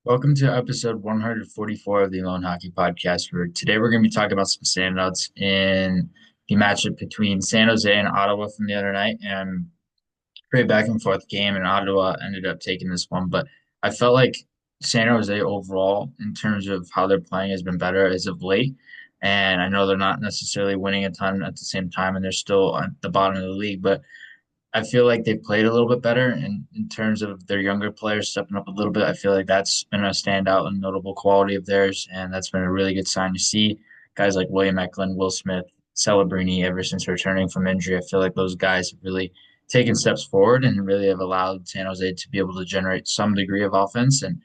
Welcome to episode 144 of the Loane Hockey Podcast. Where today we're going to be talking about some standouts in the matchup between San Jose and Ottawa from the other night, and pretty back and forth game. And Ottawa ended up taking this one, but I felt like San Jose overall, in terms of how they're playing, has been better as of late. And I know they're not necessarily winning a ton at the same time, and they're still at the bottom of the league, but I feel like they played a little bit better in terms of their younger players stepping up a little bit. I feel like that's been a standout and notable quality of theirs, and that's been a really good sign to see. Guys like William Eklund, Will Smith, Celebrini, ever since returning from injury, I feel like those guys have really taken steps forward and really have allowed San Jose to be able to generate some degree of offense. And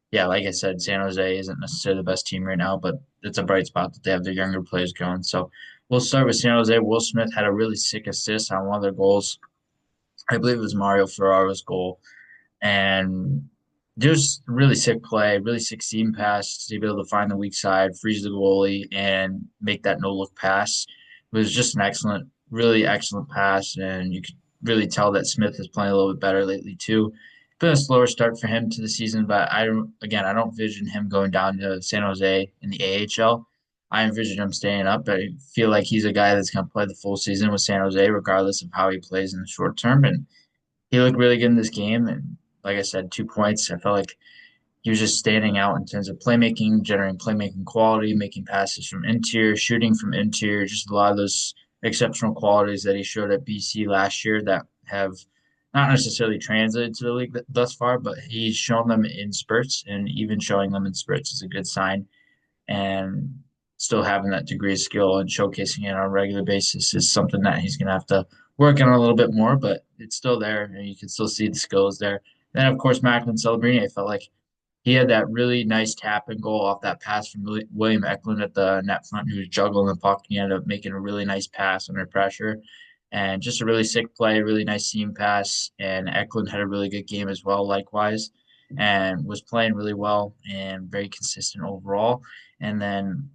yeah, like I said, San Jose isn't necessarily the best team right now, but it's a bright spot that they have their younger players going. So we'll start with San Jose. Will Smith had a really sick assist on one of their goals. I believe it was Mario Ferraro's goal, and just really sick play, really sick seam pass to be able to find the weak side, freeze the goalie, and make that no look pass. It was just an excellent, really excellent pass, and you could really tell that Smith is playing a little bit better lately too. Been a slower start for him to the season, but I don't vision him going down to San Jose in the AHL. I envision him staying up. I feel like he's a guy that's going to play the full season with San Jose, regardless of how he plays in the short term. And he looked really good in this game. And like I said, 2 points. I felt like he was just standing out in terms of playmaking, generating playmaking quality, making passes from interior, shooting from interior, just a lot of those exceptional qualities that he showed at BC last year that have not necessarily translated to the league thus far, but he's shown them in spurts, and even showing them in spurts is a good sign. And still having that degree of skill and showcasing it on a regular basis is something that he's going to have to work on a little bit more, but it's still there, and you can still see the skills there. Then, of course, Macklin Celebrini, I felt like he had that really nice tap and goal off that pass from William Eklund at the net front, who was juggling the puck. He ended up making a really nice pass under pressure, and just a really sick play, really nice seam pass. And Eklund had a really good game as well, likewise, and was playing really well and very consistent overall. And then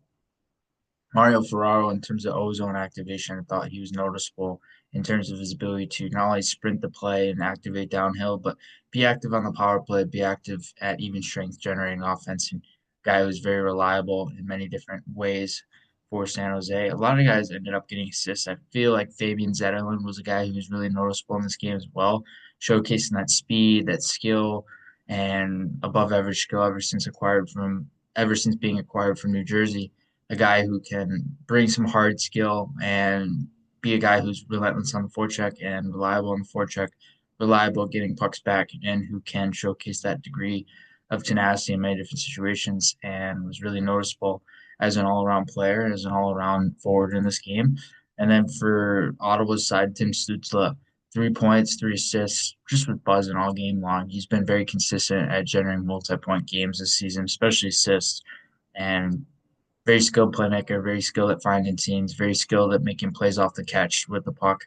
Mario Ferraro, in terms of ozone activation, I thought he was noticeable in terms of his ability to not only sprint the play and activate downhill, but be active on the power play, be active at even strength generating offense. And guy who's very reliable in many different ways for San Jose. A lot of guys ended up getting assists. I feel like Fabian Zetterlund was a guy who was really noticeable in this game as well, showcasing that speed, that skill, and above average skill ever since being acquired from New Jersey, a guy who can bring some hard skill and be a guy who's relentless on the forecheck and reliable on the forecheck, reliable getting pucks back, and who can showcase that degree of tenacity in many different situations, and was really noticeable as an all-around player, as an all-around forward in this game. And then for Ottawa's side, Tim Stützle, 3 points, 3 assists, just with buzzing all game long. He's been very consistent at generating multi-point games this season, especially assists. And very skilled playmaker, very skilled at finding seams, very skilled at making plays off the catch with the puck,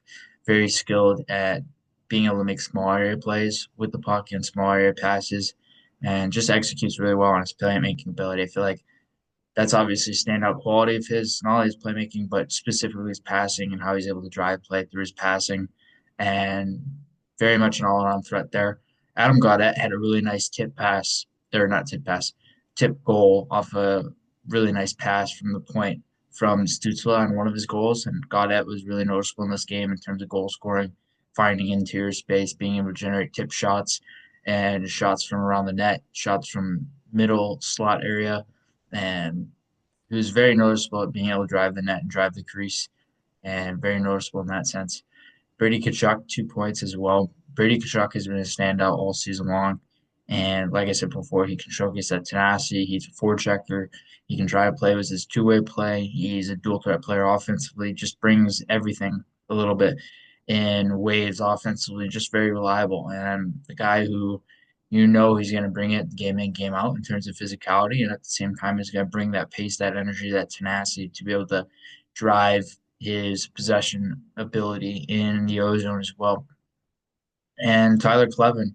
very skilled at being able to make small area plays with the puck and small area passes, and just executes really well on his playmaking ability. I feel like that's obviously standout quality of his, not only his playmaking, but specifically his passing and how he's able to drive play through his passing, and very much an all-around threat there. Adam Gaudette had a really nice tip pass, or not tip pass, tip goal off a really nice pass from the point from Stützle on one of his goals, and Gaudette was really noticeable in this game in terms of goal scoring, finding interior space, being able to generate tip shots and shots from around the net, shots from middle slot area, and he was very noticeable at being able to drive the net and drive the crease, and very noticeable in that sense. Brady Tkachuk, 2 points as well. Brady Tkachuk has been a standout all season long. And like I said before, he can showcase that tenacity. He's a forechecker. He can drive play with his two-way play. He's a dual threat player offensively. Just brings everything a little bit in waves offensively. Just very reliable. And the guy who he's going to bring it game in, game out in terms of physicality. And at the same time, he's going to bring that pace, that energy, that tenacity to be able to drive his possession ability in the ozone as well. And Tyler Clevin,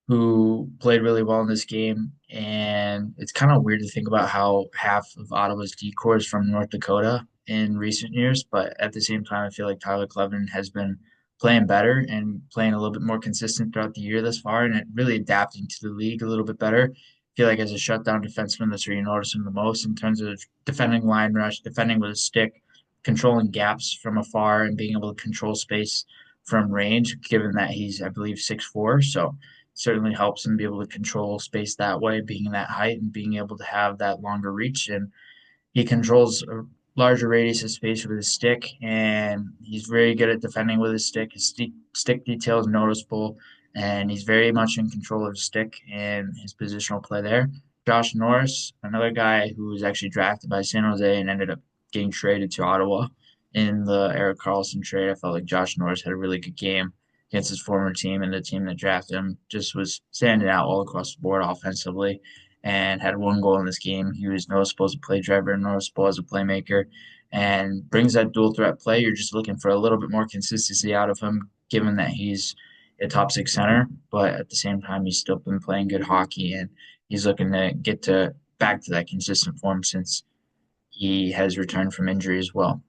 who played really well in this game. And it's kind of weird to think about how half of Ottawa's decor is from North Dakota in recent years. But at the same time, I feel like Tyler Clevin has been playing better and playing a little bit more consistent throughout the year thus far, and really adapting to the league a little bit better. feel like as a shutdown defenseman, that's where you notice him the most in terms of defending line rush, defending with a stick, controlling gaps from afar, and being able to control space from range, given that he's, I believe, 6'4". So certainly helps him be able to control space that way, being that height and being able to have that longer reach. And he controls a larger radius of space with his stick, and he's very good at defending with his stick. His stick detail is noticeable, and he's very much in control of his stick and his positional play there. Josh Norris, another guy who was actually drafted by San Jose and ended up getting traded to Ottawa in the Erik Karlsson trade. I felt like Josh Norris had a really good game against his former team, and the team that drafted him just was standing out all across the board offensively and had one goal in this game. He was noticeable as a play driver and noticeable as a playmaker and brings that dual threat play. You're just looking for a little bit more consistency out of him, given that he's a top six center, but at the same time, he's still been playing good hockey and he's looking to get to back to that consistent form since he has returned from injury as well.